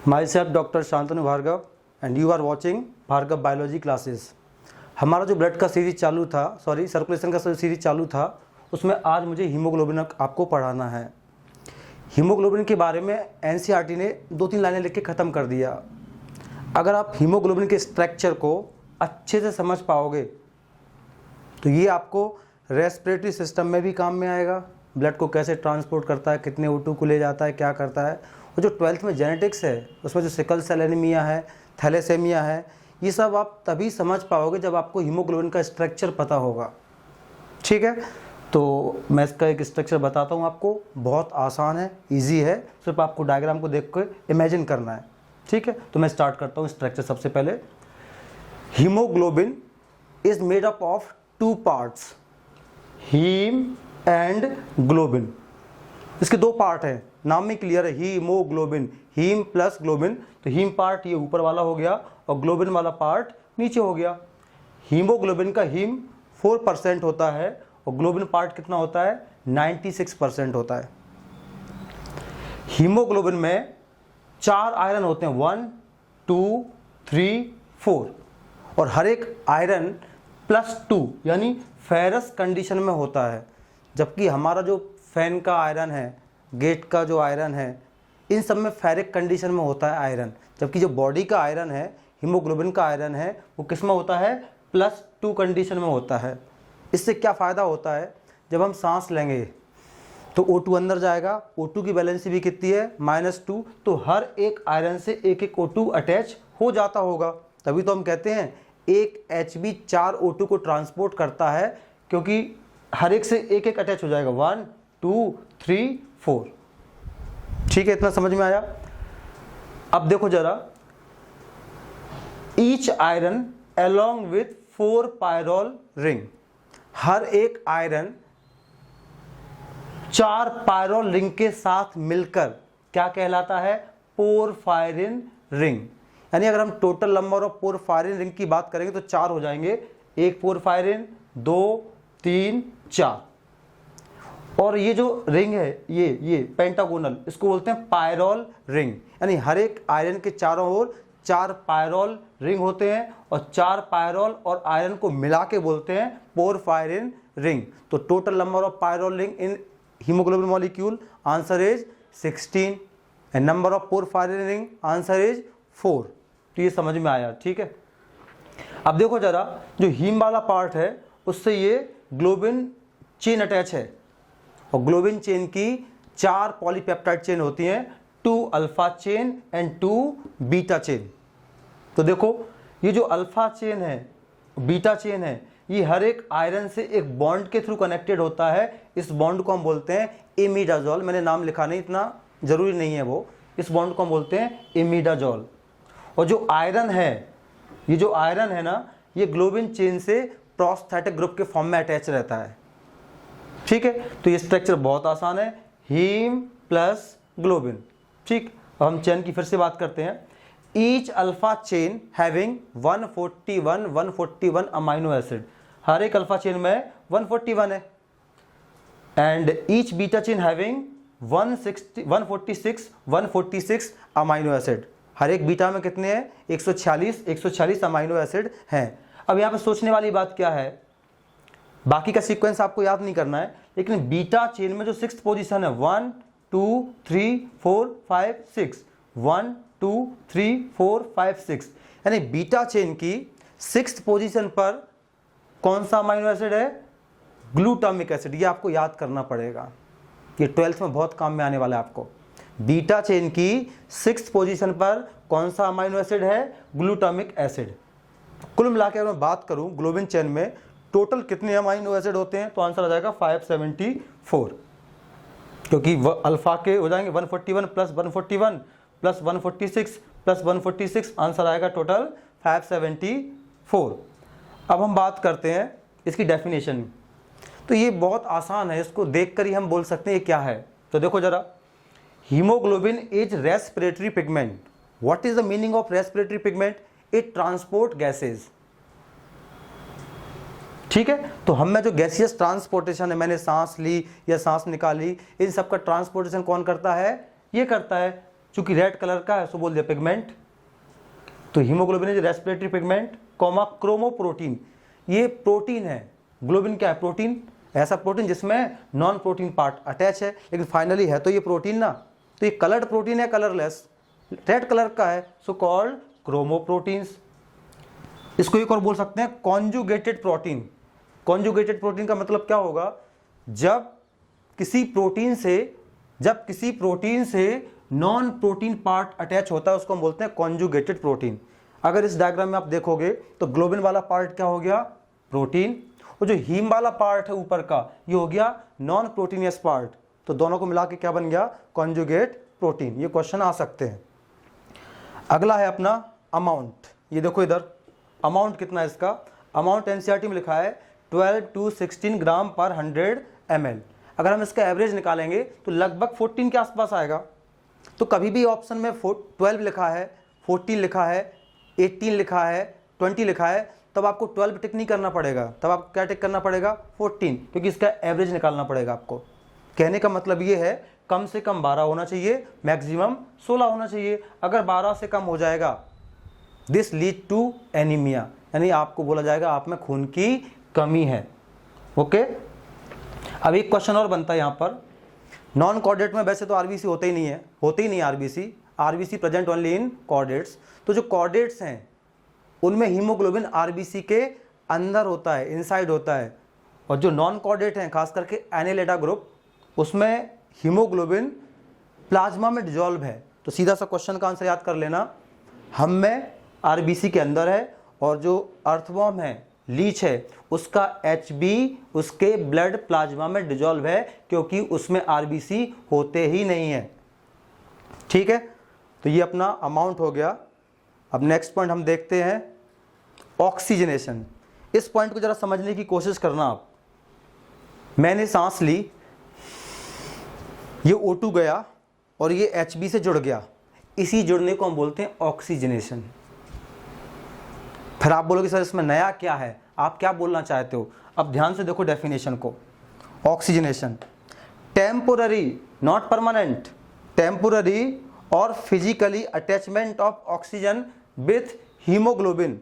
My self doctor Shantanu Bhargav and you are watching Bhargav biology classes. हमारा जो blood का series चालू था, सर्कुलेशन का सीरीज चालू था, उसमें आज मुझे हीमोग्लोबिन आपको पढ़ाना है। हीमोग्लोबिन के बारे में एनसीईआरटी ने 2-3 लाइनें लिख के ख़त्म कर दिया। अगर आप हीमोग्लोबिन के स्ट्रक्चर को अच्छे से समझ पाओगे तो ये आपको रेस्पिरेटरी सिस्टम में भी काम में आएगा। ब्लड को कैसे ट्रांसपोर्ट करता है, कितने O2 को ले जाता है, क्या करता है। और जो 12th में जेनेटिक्स है उसमें जो सिकल सेल एनीमिया है, थैलेसेमिया है, ये सब आप तभी समझ पाओगे जब आपको हीमोग्लोबिन का स्ट्रक्चर पता होगा। ठीक है, तो मैं इसका एक स्ट्रक्चर बताता हूँ आपको। बहुत आसान है, इजी है, सिर्फ आपको डायग्राम को देख कर इमेजिन करना है। ठीक है, तो मैं स्टार्ट करता हूँ स्ट्रक्चर। सबसे पहले haemoglobin is made up of 2 parts, haem and globin. इसके 2 पार्ट हैं, नाम में क्लियर है, हीमोग्लोबिन, हीम प्लस ग्लोबिन। तो हीम पार्ट ये ऊपर वाला हो गया और ग्लोबिन वाला पार्ट नीचे हो गया। हीमोग्लोबिन का हीम 4% होता है और ग्लोबिन पार्ट कितना होता है, 96% होता है। हीमोग्लोबिन में 4 आयरन होते हैं, 1, 2, 3, 4, और हर एक आयरन +2 यानी फेरस कंडीशन में होता है। जबकि हमारा जो फैन का आयरन है, गेट का जो आयरन है, इन सब में फेरिक कंडीशन में होता है आयरन। जबकि जो बॉडी का आयरन है, हीमोग्लोबिन का आयरन है, वो किस में होता है, +2 कंडीशन में होता है। इससे क्या फ़ायदा होता है, जब हम सांस लेंगे तो O2 अंदर जाएगा। O2 की वैलेंसी भी कितनी है, -2, तो हर एक आयरन से एक O2 अटैच हो जाता होगा। तभी तो हम कहते हैं एक Hb 4 O2 को ट्रांसपोर्ट करता है, क्योंकि हर एक से एक अटैच हो जाएगा, 1, 2, 3, 4। ठीक है, इतना समझ में आया। अब देखो जरा, each iron along with 4 pyrrole ring, हर एक आयरन 4 पायरोल रिंग के साथ मिलकर क्या कहलाता है, पोरफायरिन रिंग। यानी अगर हम total number of porphyrin ring की बात करेंगे तो 4 हो जाएंगे, 1 पोरफायरिन, 2, 3, 4। और ये जो रिंग है, ये पेंटागोनल, इसको बोलते हैं पायरोल रिंग। यानी हर एक आयरन के चारों ओर 4 पायरोल रिंग होते हैं और 4 पायरोल और आयरन को मिला के बोलते हैं पोरफायरिन रिंग। तो total number of pyrrole ring in haemoglobin molecule, answer is 16, and number of porphyrin ring, answer is 4। तो ये समझ में आया। ठीक है, अब देखो जरा, जो हीम वाला पार्ट है उससे ये ग्लोबिन चेन अटैच है, और ग्लोबिन चेन की 4 पॉलीपेप्टाइड चेन होती हैं, 2 alpha chain and 2 beta chain. तो देखो, ये जो अल्फा चेन है, बीटा चेन है, ये हर एक आयरन से एक बॉन्ड के थ्रू कनेक्टेड होता है। इस बॉन्ड को हम बोलते हैं इमिडाजोल। मैंने नाम लिखा नहीं, इतना जरूरी नहीं है वो। इस बॉन्ड को हम बोलते हैं इमिडाजोल। और जो आयरन है, ये जो आयरन है ना, ये ग्लोबिन चेन से प्रोस्थेटिक ग्रुप के फॉर्म में अटैच रहता है। ठीक है, तो ये स्ट्रक्चर बहुत आसान है, हीम प्लस ग्लोबिन। ठीक, अब हम चेन की फिर से बात करते हैं। Each alpha chain having 141 amino acid, हर एक अल्फा चेन में 141 है। And each beta chain having 146 amino acid, हर एक बीटा में कितने हैं, 146 अमाइनो एसिड हैं। अब यहाँ पे सोचने वाली बात क्या है, बाकी का सीक्वेंस आपको याद नहीं करना है, लेकिन बीटा चेन में जो 6th पोजीशन है, 1, 2, 3, 4, 5, 6, 1, 2, 3, 4, 5, 6, यानी बीटा चेन की 6th पोजीशन पर कौन सा अमाइनो एसिड है, ग्लूटामिक एसिड। ये आपको याद करना पड़ेगा, ये 12th में बहुत काम में आने वाला है आपको। बीटा चेन की 6th पोजीशन पर कौन सा अमाइनो एसिड है, ग्लूटामिक एसिड। कुल मिला के अगर मैं बात करूं, ग्लोबिन चेन में टोटल कितने अमाइनो एसिड होते हैं, तो आंसर आ जाएगा 574, क्योंकि वह अल्फा के हो जाएंगे 141 प्लस 141 प्लस 146 प्लस 146, आंसर आएगा टोटल 574। अब हम बात करते हैं इसकी डेफिनेशन। तो ये बहुत आसान है, इसको देखकर ही हम बोल सकते हैं ये क्या है। तो देखो जरा, haemoglobin is respiratory pigment. What is the meaning of respiratory pigment, it transport gases. ठीक है, तो हम में जो गैसियस ट्रांसपोर्टेशन है, मैंने सांस ली या सांस निकाली, इन सब का ट्रांसपोर्टेशन कौन करता है, ये करता है। चूंकि रेड कलर का है सो बोल दिया पिगमेंट। तो haemoglobin is respiratory pigment, comma chromoprotein, ये प्रोटीन है। ग्लोबिन क्या है? प्रोटीन, ऐसा प्रोटीन जिसमें नॉन प्रोटीन पार्ट अटैच है, लेकिन फाइनली है तो ये प्रोटीन ना। तो ये कलर्ड प्रोटीन है, कलरलेस, रेड कलर का है, सो कॉल्ड क्रोमोप्रोटीन्स। इसको एक और बोल सकते हैं कॉन्जुगेटेड प्रोटीन। कॉन्जुगेटेड प्रोटीन का मतलब क्या होगा? जब किसी प्रोटीन से नॉन प्रोटीन पार्ट अटैच होता है उसको हम बोलते हैं कॉन्जुगेटेड प्रोटीन। अगर इस डायग्राम में आप देखोगे तो ग्लोबिन वाला पार्ट क्या हो गया? प्रोटीन, और जो हीम वाला पार्ट है ऊपर का ये हो गया नॉन प्रोटीनियस पार्ट। तो दोनों को मिला के क्या बन गया? Conjugate protein. ये क्वेश्चन आ सकते हैं। अगला है अपना अमाउंट। ये देखो इधर अमाउंट कितना है इसका? अमाउंट एनसीईआरटी में लिखा है 12 to 16 ग्राम पर 100 ml। अगर हम इसका एवरेज निकालेंगे तो लगभग 14 के आसपास आएगा। तो कभी भी ऑप्शन में 12 लिखा है, 14 लिखा है, 18 लिखा है, 20 लिखा है, तब आपको 12 टिक नहीं करना पड़ेगा, तब आपको क्या टिक करना पड़ेगा? 14, क्योंकि इसका एवरेज निकालना पड़ेगा आपको। कहने का मतलब ये है कम से कम 12 होना चाहिए, मैक्सिमम 16 होना चाहिए। अगर 12 से कम हो जाएगा दिस लीड टू एनीमिया, यानी आपको बोला जाएगा आप में खून की कमी है। ओके, अब एक क्वेश्चन और बनता है यहाँ पर। नॉन कॉर्डेट में वैसे तो आरबीसी होते ही नहीं है, RBC present only in chordates. तो जो कॉर्डेट्स हैं उनमें हीमोग्लोबिन आरबीसी के अंदर होता है, इनसाइड होता है, और जो नॉन कॉर्डेट हैं खास करके एनालेटा ग्रुप उसमें हीमोग्लोबिन प्लाज्मा में डिजॉल्व है। तो सीधा सा क्वेश्चन का आंसर याद कर लेना, हम में आरबीसी के अंदर है, और जो अर्थवॉर्म है, लीच है, उसका एचबी उसके ब्लड प्लाज्मा में डिजॉल्व है, क्योंकि उसमें आरबीसी होते ही नहीं है। ठीक है, तो ये अपना अमाउंट हो गया। अब नेक्स्ट पॉइंट हम देखते हैं ऑक्सीजनेशन। इस पॉइंट को जरा समझने की कोशिश करना आप। मैंने सांस ली, ये O2 गया और ये Hb से जुड़ गया, इसी जुड़ने को हम बोलते हैं ऑक्सीजनेशन। फिर आप बोलोगे सर इसमें नया क्या है, आप क्या बोलना चाहते हो? अब ध्यान से देखो डेफिनेशन को। Oxygenation temporary, not permanent, temporary और physically attachment of oxygen with haemoglobin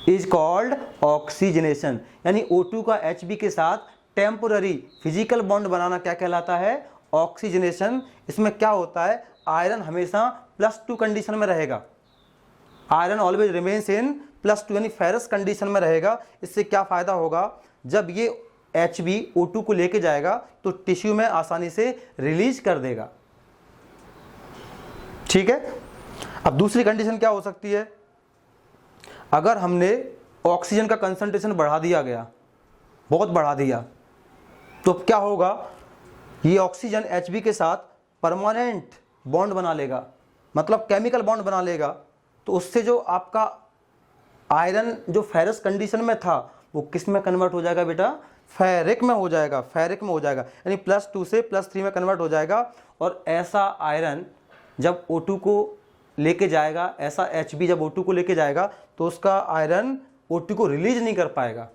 is called oxygenation. यानी O2 का Hb के साथ टेम्पोररी फिजिकल बॉन्ड बनाना क्या कहलाता है? ऑक्सीजनेशन। इसमें क्या होता है? आयरन हमेशा +2 कंडीशन में रहेगा, आयरन ऑलवेज रिमेन्स इन +2 यानी फेरस कंडीशन में रहेगा। इससे क्या फायदा होगा? जब ये Hb O2 को लेके जाएगा तो टिश्यू में आसानी से रिलीज कर देगा। ठीक है, अब दूसरी कंडीशन क्या हो सकती है? अगर हमने ऑक्सीजन का कंसंट्रेशन बढ़ा दिया गया, बहुत बढ़ा दिया, तो क्या होगा? ये ऑक्सीजन Hb के साथ परमानेंट बॉन्ड बना लेगा, मतलब केमिकल बॉन्ड बना लेगा। तो उससे जो आपका आयरन जो फेरस कंडीशन में था वो किस में कन्वर्ट हो जाएगा बेटा? फेरिक में हो जाएगा, फेरिक में हो जाएगा, यानी +2 से +3 में कन्वर्ट हो जाएगा। और ऐसा आयरन जब O2 को लेके जाएगा, ऐसा Hb जब O2 को लेके जाएगा तो उसका आयरन O2 को रिलीज नहीं कर पाएगा।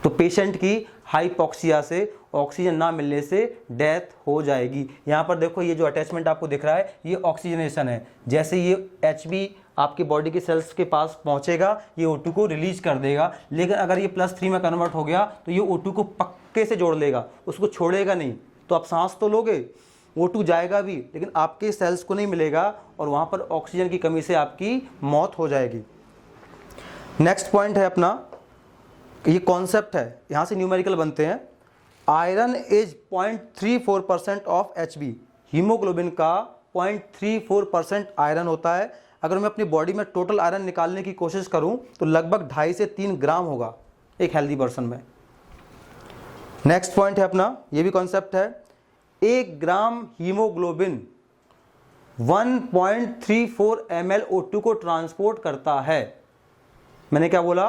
तो पेशेंट की हाइपोक्सिया से, ऑक्सीजन ना मिलने से डेथ हो जाएगी। यहाँ पर देखो ये जो अटैचमेंट आपको दिख रहा है ये ऑक्सीजनेशन है। जैसे ये Hb आपके बॉडी के सेल्स के पास पहुँचेगा ये O2 को रिलीज कर देगा, लेकिन अगर ये +3 में कन्वर्ट हो गया तो ये O2 को पक्के से जोड़ लेगा, उसको छोड़ेगा नहीं। तो आप सांस तो लोगे, O2 जाएगा भी, लेकिन आपके सेल्स को नहीं मिलेगा और वहाँ पर ऑक्सीजन की कमी से आपकी मौत हो जाएगी। नेक्स्ट पॉइंट है अपना, ये कॉन्सेप्ट है, यहाँ से न्यूमेरिकल बनते हैं। Iron is 0.34% of Hb। Haemoglobin का 0.34% आयरन होता है। अगर मैं अपनी बॉडी में टोटल आयरन निकालने की कोशिश करूं तो लगभग 2.5 से 3 ग्राम होगा एक हेल्दी पर्सन में। नेक्स्ट पॉइंट है अपना, ये भी कॉन्सेप्ट है। 1 ग्राम हीमोग्लोबिन 1.34 ml O2 को ट्रांसपोर्ट करता है। मैंने क्या बोला?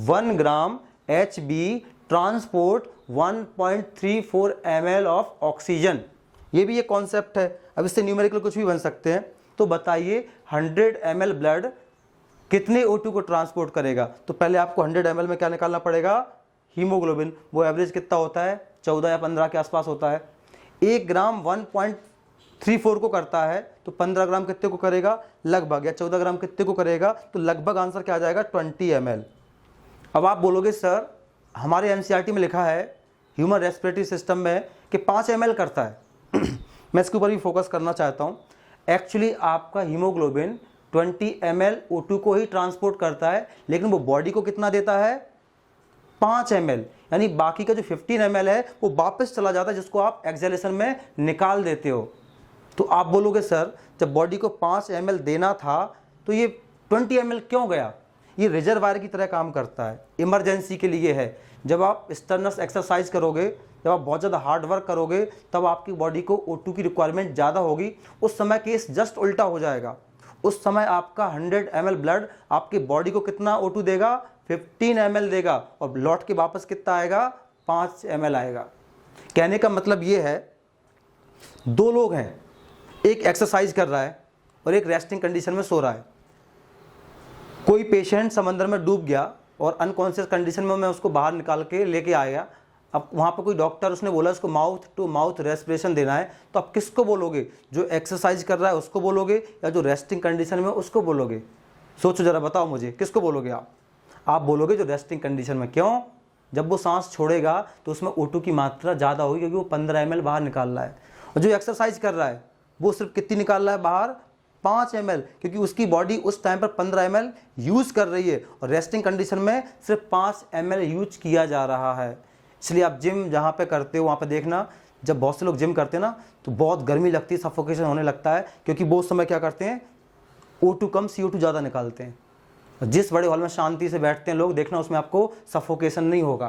1 ग्राम Hb transport 1.34 ml of oxygen. ये भी एक कॉन्सेप्ट है। अब इससे न्यूमेरिकल कुछ भी बन सकते हैं। तो बताइए 100 ml ब्लड कितने O2 को ट्रांसपोर्ट करेगा? तो पहले आपको 100 ml में क्या निकालना पड़ेगा? हीमोग्लोबिन। वो एवरेज कितना होता है? 14 या 15 के आसपास होता है। 1 ग्राम 3-4 को करता है तो 15 ग्राम कितने को करेगा लगभग, या 14 ग्राम कितने को करेगा, तो लगभग आंसर क्या आ जाएगा 20 ml। अब आप बोलोगे सर हमारे एनसीईआरटी में लिखा है ह्यूमन रेस्पिरेटरी सिस्टम में कि 5 ml करता है। मैं इसके ऊपर भी फोकस करना चाहता हूँ। एक्चुअली आपका हीमोग्लोबिन 20 ml O2 को ही ट्रांसपोर्ट करता है, लेकिन वो बॉडी को कितना देता है 5 ml, यानी बाकी का जो 15 ml है वो वापस चला जाता है, जिसको आप एक्सहेलेशन में निकाल देते हो। तो आप बोलोगे सर जब बॉडी को 5 ml देना था तो ये 20 ml क्यों गया? ये रिजर्वायर की तरह काम करता है, इमरजेंसी के लिए है। जब आप स्टर्नस एक्सरसाइज करोगे, जब आप बहुत ज़्यादा हार्ड वर्क करोगे, तब आपकी बॉडी को O2 की रिक्वायरमेंट ज़्यादा होगी। उस समय केस जस्ट उल्टा हो जाएगा। उस समय आपका 100 ml ब्लड आपकी बॉडी को कितना O2 देगा 15 ml देगा, और लौट के वापस कितना आएगा 5 ml आएगा। कहने का मतलब ये है, दो लोग हैं, एक एक्सरसाइज कर रहा है और एक रेस्टिंग कंडीशन में सो रहा है। कोई पेशेंट समंदर में डूब गया और अनकॉन्शियस कंडीशन में मैं उसको बाहर निकाल के लेके आया। अब वहाँ पर कोई डॉक्टर उसने बोला उसको माउथ टू माउथ रेस्पिरेशन देना है, तो आप किसको बोलोगे? जो एक्सरसाइज कर रहा है उसको बोलोगे, या जो रेस्टिंग कंडीशन में उसको बोलोगे? सोचो जरा, बताओ मुझे किसको बोलोगे आप बोलोगे जो रेस्टिंग कंडीशन में। क्यों? जब वो सांस छोड़ेगा तो उसमें O2 की मात्रा ज़्यादा होगी, क्योंकि वो 15 ml बाहर निकाल रहा है। और जो एक्सरसाइज कर रहा है वो सिर्फ कितनी निकाल रहा है बाहर 5 ml, क्योंकि उसकी बॉडी उस टाइम पर 15 ml यूज़ कर रही है, और रेस्टिंग कंडीशन में सिर्फ 5 ml यूज किया जा रहा है। इसलिए आप जिम जहाँ पे करते हो वहाँ पे देखना, जब बहुत से लोग जिम करते हैं ना तो बहुत गर्मी लगती है, सफोकेशन होने लगता है, क्योंकि वो उस समय क्या करते हैं O2 कम CO2 ज़्यादा निकालते हैं। जिस बड़े हॉल में शांति से बैठते हैं लोग, देखना उसमें आपको सफोकेशन नहीं होगा,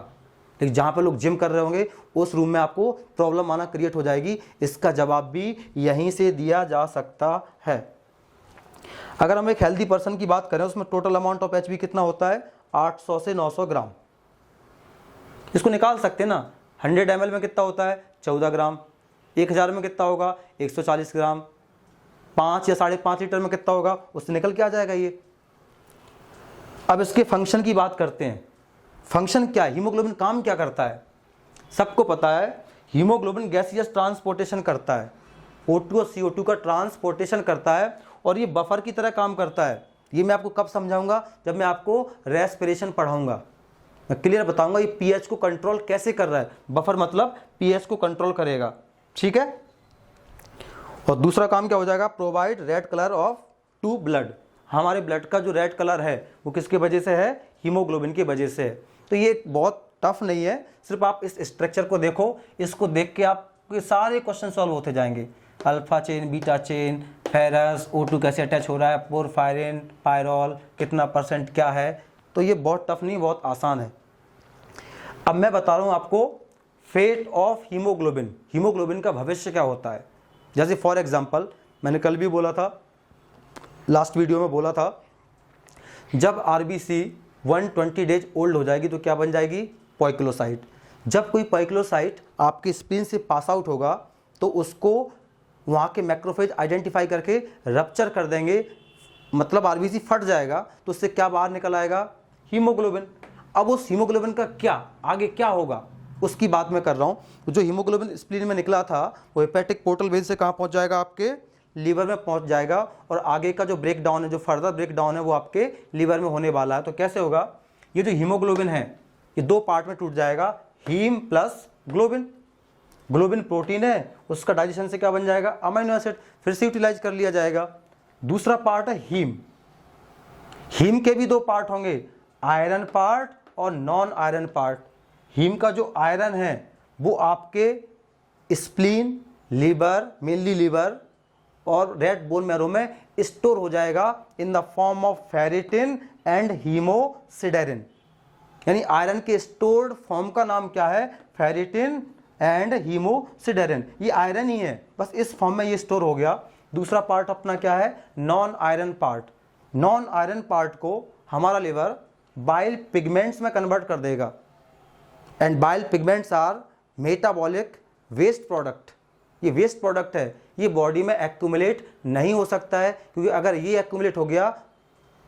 लेकिन जहाँ पे लोग जिम कर रहे होंगे उस रूम में आपको प्रॉब्लम आना क्रिएट हो जाएगी। इसका जवाब भी यहीं से दिया जा सकता है। अगर हम एक हेल्दी पर्सन की बात करें, उसमें टोटल अमाउंट ऑफ HB कितना होता है 800 से 900 ग्राम। इसको निकाल सकते हैं ना। 100 ml में कितना होता है 14 ग्राम, 1000 में कितना होगा 140 ग्राम, 5 या 5.5 लीटर में कितना होगा, उससे निकल के आ जाएगा ये। अब इसके फंक्शन की बात करते हैं। फंक्शन क्या है, हीमोग्लोबिन काम क्या करता है? सबको पता है हीमोग्लोबिन गैसियस ट्रांसपोर्टेशन करता है, O2 और CO2 का ट्रांसपोर्टेशन करता है, और ये बफर की तरह काम करता है। ये मैं आपको कब समझाऊंगा? जब मैं आपको रेस्पिरेशन पढ़ाऊंगा, मैं क्लियर बताऊंगा ये pH को कंट्रोल कैसे कर रहा है। बफर मतलब pH को कंट्रोल करेगा, ठीक है। और दूसरा काम क्या हो जाएगा, provide red colour of to blood. हमारे ब्लड का जो रेड कलर है वो किसके वजह से है, हीमोग्लोबिन की वजह से है। तो ये बहुत टफ नहीं है, सिर्फ आप इस स्ट्रक्चर को देखो, इसको देख के आपके सारे क्वेश्चन सॉल्व होते जाएंगे। Alpha chain, beta chain, ferrous, O2 कैसे अटैच हो रहा है, पोरफायरिन, पायरोल कितना % क्या है। तो ये बहुत टफ नहीं, बहुत आसान है। अब मैं बता रहा हूँ आपको फेट ऑफ हीमोग्लोबिन। हीमोग्लोबिन का भविष्य क्या होता है। जैसे फॉर एग्जांपल मैंने कल भी बोला था, लास्ट वीडियो में बोला था, जब RBC 120 डेज ओल्ड हो जाएगी तो क्या बन जाएगी, पॉइक्लोसाइट। जब कोई पॉइक्लोसाइट आपकी स्प्लीन से पास आउट होगा तो उसको वहाँ के मैक्रोफेज आइडेंटिफाई करके रप्चर कर देंगे, मतलब RBC फट जाएगा, तो उससे क्या बाहर निकल आएगा, हीमोग्लोबिन। अब उस हीमोग्लोबिन का क्या आगे क्या होगा उसकी बात मैं कर रहा हूँ। जो हीमोग्लोबिन स्प्लीन में निकला था वो हेपेटिक पोर्टल वेन से कहाँ पहुँच जाएगा, आपके लीवर में पहुँच जाएगा, और आगे का जो ब्रेक डाउन है, जो फर्दर ब्रेक डाउन है वो आपके लीवर में होने वाला है। तो कैसे होगा, ये जो हीमोग्लोबिन है ये 2 पार्ट में टूट जाएगा, haem plus globin. Globin protein है, उसका डाइजेशन से क्या बन जाएगा, अमीनो एसिड, फिर से यूटिलाइज कर लिया जाएगा। दूसरा पार्ट है हीम। हीम के भी 2 पार्ट होंगे, आयरन पार्ट और नॉन आयरन पार्ट। हीम का जो आयरन है वो आपके स्प्लीन, लीवर, मेनली लीवर और रेड बोन मैरो में स्टोर हो जाएगा in the form of ferritin and haemosiderin. यानी आयरन के स्टोर्ड फॉर्म का नाम क्या है, फेरिटिन एंड हीमोसिडेरिन। ये आयरन ही है, बस इस फॉर्म में ये स्टोर हो गया। दूसरा पार्ट अपना क्या है, non iron part. Non iron part को हमारा लिवर बाइल पिगमेंट्स में कन्वर्ट कर देगा, and bile pigments are metabolic waste product. ये वेस्ट प्रोडक्ट है, ये बॉडी में एक्यूमुलेट नहीं हो सकता है, क्योंकि अगर ये एक्यूमुलेट हो गया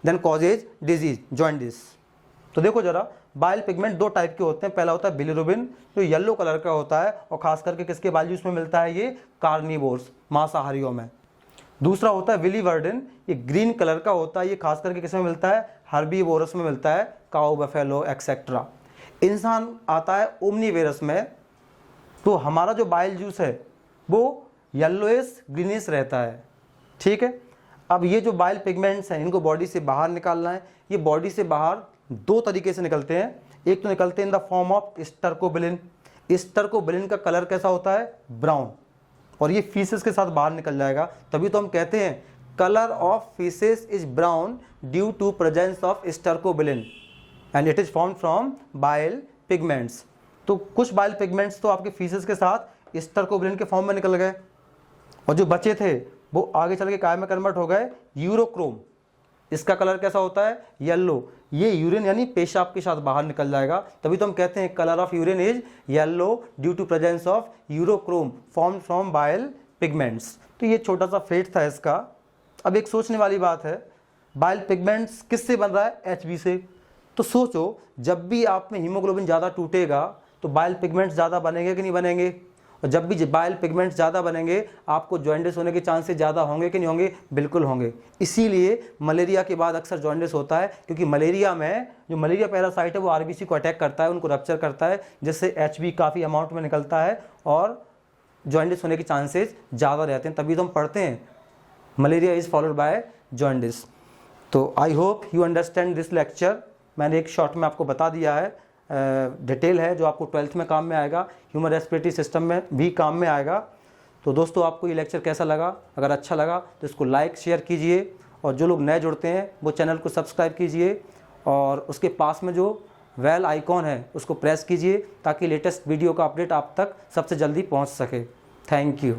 देन कॉजेज डिजीज, जॉइंटिस। तो देखो जरा, बाइल पिगमेंट दो टाइप के होते हैं। पहला होता है बिलिरुबिन जो येलो कलर का होता है और खास करके किसके बाइल जूस में मिलता है, ये कार्निवोर्स मांसाहारियों में। दूसरा होता है बिलीवर्डिन, ये ग्रीन कलर का होता है, ये खास करके किस में मिलता है, हर्बीवोरस में मिलता है, काऊ, बफेलो एक्सेट्रा। इंसान आता है ओमनीवेरस में, तो हमारा जो बाइल जूस है वो येलोइश ग्रीनिश रहता है। ठीक है, अब ये जो बाइल पिगमेंट्स हैं इनको बॉडी से बाहर निकालना है। ये बॉडी से बाहर दो तरीके से निकलते हैं। एक तो निकलते हैं इन the form of stercobilin. Stercobilin का कलर कैसा होता है, ब्राउन, और ये फीसेस के साथ बाहर निकल जाएगा। तभी तो हम कहते हैं colour of faeces is brown due to presence of stercobilin and it is formed from bile pigments. तो कुछ बाइल पिगमेंट्स तो आपके फीसेस के साथ स्टर्कोबिलिन के फॉर्म में निकल गए, और जो बचे थे वो आगे चल के काय में कन्वर्ट हो गए, यूरोक्रोम। इसका कलर कैसा होता है, येलो। ये यूरिन यानी पेशाब के साथ बाहर निकल जाएगा। तभी तो हम कहते हैं colour of urine is yellow due to presence of urochrome formed from bile pigments. तो ये छोटा सा फेट था इसका। अब एक सोचने वाली बात है, बाइल पिगमेंट्स किससे बन रहा है, HB से। तो सोचो जब भी आप में हीमोग्लोबिन ज़्यादा टूटेगा तो बाइल पिगमेंट्स ज़्यादा बनेंगे कि नहीं बनेंगे, और जब भी बाइल पिगमेंट्स ज़्यादा बनेंगे आपको जॉन्डिस होने के चांसेस ज़्यादा होंगे कि नहीं होंगे, बिल्कुल होंगे। इसीलिए मलेरिया के बाद अक्सर जॉन्डिस होता है, क्योंकि मलेरिया में जो मलेरिया पैरासाइट है वो RBC को अटैक करता है, उनको रप्चर करता है, जिससे HB काफ़ी अमाउंट में निकलता है और जॉन्डिस होने के चांसेस ज़्यादा रहते हैं। तभी तो हम पढ़ते हैं malaria is followed by jaundice. तो I hope you understand this lecture. मैंने एक शॉर्ट में आपको बता दिया है, डिटेल है जो आपको 12th में काम में आएगा, ह्यूमन रेस्पिरेटरी सिस्टम में भी काम में आएगा। तो दोस्तों आपको ये लेक्चर कैसा लगा, अगर अच्छा लगा तो इसको लाइक शेयर कीजिए, और जो लोग नए जुड़ते हैं वो चैनल को सब्सक्राइब कीजिए, और उसके पास में जो बेल आइकॉन है उसको प्रेस कीजिए ताकि लेटेस्ट वीडियो का अपडेट आप तक सबसे जल्दी पहुंच सके। Thank you.